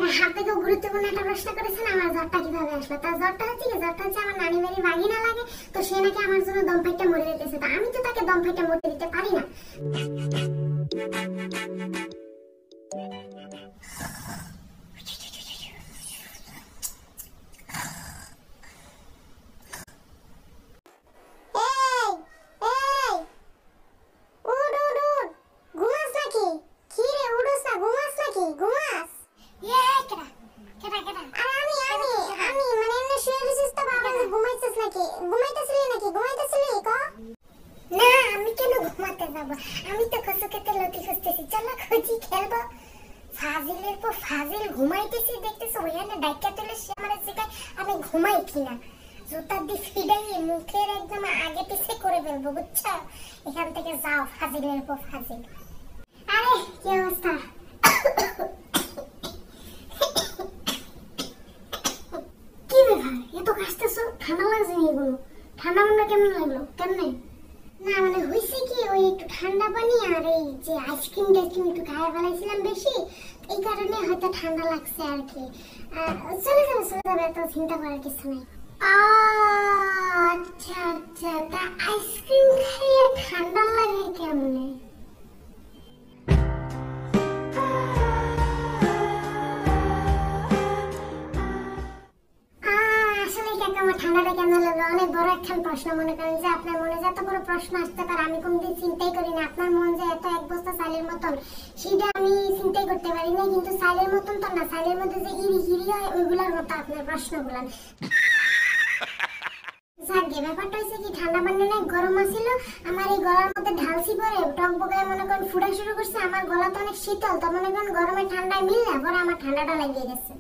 আপনাকে গুরুত্বপূর্ণ একটা প্রশ্ন করেছেন, আমার জ্বরটা কিভাবে আসলো। তার জ্বরটা হচ্ছে আমার নানি বাড়ি ভাগিনা লাগে, তো সে নাকি আমার জন্য দম ফাইটটা মরে যেতেছে, তো আমি তো তাকে দম ফাইটটা মরতে দিতে পারি না। আমি তো কসুকেতে লতি খুঁজতেছি, চলো খুঁজি খেলবো। ফাজিলের পর ফাজিল ঘুমাইতেছি, দেখতেছি ওইখানে ডাইকা তুলে সে আমার জিগায় আমি ঘুমাই কিনা। জুতা দিয়ে ফিডাইয়ে মুখের একদম আগে পিছে করে ফেলবো, বুঝছো? এখান থেকে যাও ফাজিলের পর ফাজিল। আরে কি অবস্থা? কি ব্যাপার, এত কাশতেছো? ঠান্ডা লাগছে এগুলো? ঠান্ডা মান্ডা কেমন লাগলো? কেমনে? না মানে হয়েছে কি, ওই একটু ঠান্ডা পানি আর এই যে আইসক্রিম টাইসক্রিম একটু খাইয়ে ফেলাইছিলাম বেশি, এই কারণে হয়তো ঠান্ডা লাগছে আর কি। চলে যাবে, এত চিন্তা করার কিছু নাই। আচ্ছা আচ্ছা, তা আইসক্রিম খাইয়ে ঠান্ডা লাগে কেমনে? আমার ঠান্ডাটা কেন লাগলো অনেক বড় একটা প্রশ্ন। মনে করেন যে আপনার মনে যে এত বড় প্রশ্ন আসতে পারে আমি কোনদিন চিন্তাই করি না। আপনার মন যে এত এক বস্তা চালের মতন সেটা আমি চিন্তাই করতে পারি না, কিন্তু চালের মতন তো না, চালের মধ্যে যে ইরি হিরি হয় ওইগুলার মতো আপনার প্রশ্নগুলো। যাকে ব্যাপারটা হয়েছে কি, ঠান্ডা পানি না গরম আসছিল, আমার এই গলার মধ্যে ঢালছি পরে টক বগায় মনে করেন ফুটা শুরু করছে। আমার গলা তো অনেক শীতল, তো মনে করেন গরমে ঠান্ডায় মিল না, পরে আমার ঠান্ডাটা লাগিয়ে গেছে।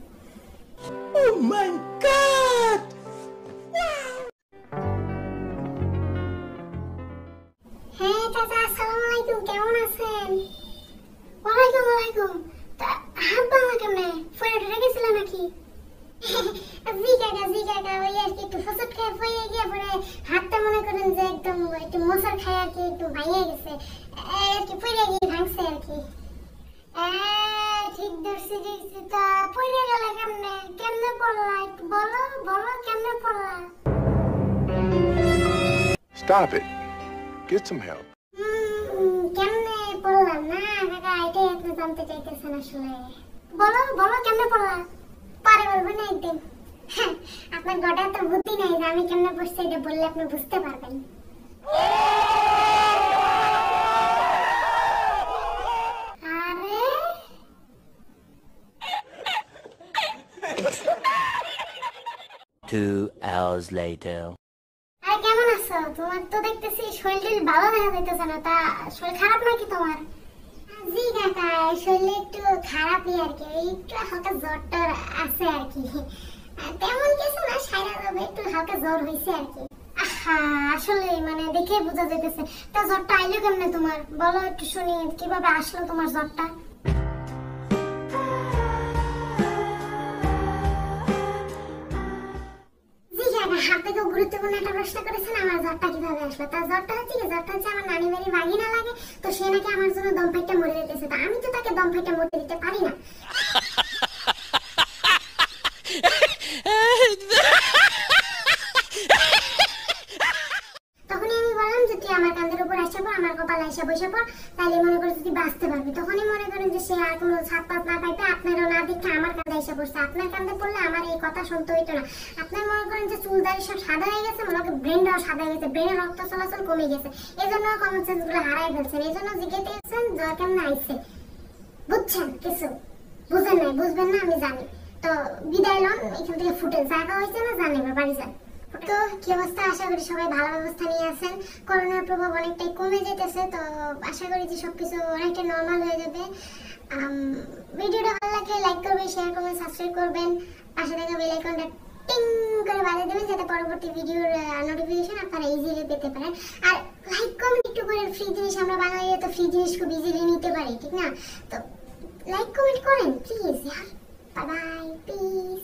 Oh my God! হ্যাঁ চাচা, আসসালামু আলাইকুম, কেমন আছেন? ওয়ালাইকুম ওয়ালাইকুম। হাত ভাঙা কেমনে? ফয়ে উঠে গেছিল নাকি? জি কাকা, ওই আর কি একটু ফসট খেয়ে ফয়ে গিয়ে পরে হাতটা মনে করেন যে একদম একটু মশার খায় আর কি একটু ভাঙিয়ে গেছে আর কি, পড়ে গিয়ে ভাঙছে আর কি। ঠিক ধরছি দেখছি। তা পড়ে গেলে কেমনে পড়লা? একটু বলো কেমনে পড়লা? Stop it. Get some help. কেমনে পড়লাম না কাকা, এটাই আপনি জানতে চাইতেছেন আসলে। বলো কেমনে পড়লা? পারে বলবো না একদিন। আপনার গোটা তো বুদ্ধি নাই যে আমি কেমনে পড়ছি, এটা বললে আপনি বুঝতে পারবেন। আরে 2 hours later. আরে কেমন আছো? তোমার তো দেখতেছি শরীর ভালো দেখা যাইতেছে না, তা শরীর খারাপ নাকি তোমার? জি কাকা, শরীর একটু খারাপই আর কি, একটু হালকা জ্বরটা আছে আর কি, তেমন কিছু না, সারা যাবে, একটু হালকা জ্বর হয়েছে আর কি। আসলে মানে দেখে বোঝা যাইতেছে। তা জ্বরটা আইলো কেমনে তোমার? বলো একটু শুনি, কিভাবে আসলো তোমার জ্বরটা? আপনাকে গুরুত্বপূর্ণ একটা প্রশ্ন করেছেন, আমার জ্বরটা কিভাবে আসলো। তার জ্বরটা হচ্ছে আমার নানি বাড়ি ভাগিনা লাগে, তো সে নাকি আমার জন্য দম ফাইটটা মরে যেতেছে, তো আমি তো তাকে দম ফাইটটা মরতে দিতে পারি না। তখনই আমি বললাম যে তুই আমার কাঁধের উপর আসা পর, আমার কপালে আসা বসে পর, তাহলে মনে করে তুই বাঁচতে পারবি। তখনই মনে করেন যে সে আর কোনো ছাদ পাত না পাইতে আপনারও না দেখে আমার কাঁধে এসে পড়ছে। আপনার কাঁধে পড়লে আমার এই কথা শুনতে হইতো না। আপনার মনে করেন যে চুল দাড়ি সব সাদা হয়ে গেছে, মনে করেন ব্রেনটাও সাদা হয়ে গেছে, ব্রেনের রক্ত চলাচল কমে গেছে, এই জন্য কমন সেন্স গুলো হারাই ফেলছেন। এই জন্য জিজ্ঞেস করছেন জ্বর কেমন আইছে, বুঝছেন? কিছু বুঝেন নাই, বুঝবেন না আমি জানি। তো বিদায় লন এখান থেকে, ফুটে জায়গা হয়েছে না, জানেন বাড়ি যান। তো কি অবস্থা? আশা করি সবাই ভালো ব্যবস্থা নিয়ে আছেন। করোনার প্রভাব অনেকটাই কমে যেতেছে, তো আশা করি যে সবকিছু অনেকটা নর্মাল হয়ে যাবে। ভিডিওটা ভালো লাগলে লাইক করবেন, শেয়ার করবেন, সাবস্ক্রাইব করবেন, পাশে থাকা বেল আইকনটা টিং করে বাজিয়ে দেবেন যাতে পরবর্তী ভিডিওর নোটিফিকেশন আপনারা ইজিলি পেতে পারেন। আর লাইক কমেন্ট একটু করেন, ফ্রি জিনিস আমরা বাঙালিরা তো ফ্রি জিনিস খুব ইজিলি নিতে পারি, ঠিক না? তো লাইক কমেন্ট করেন প্লিজ। Bye bye, piece.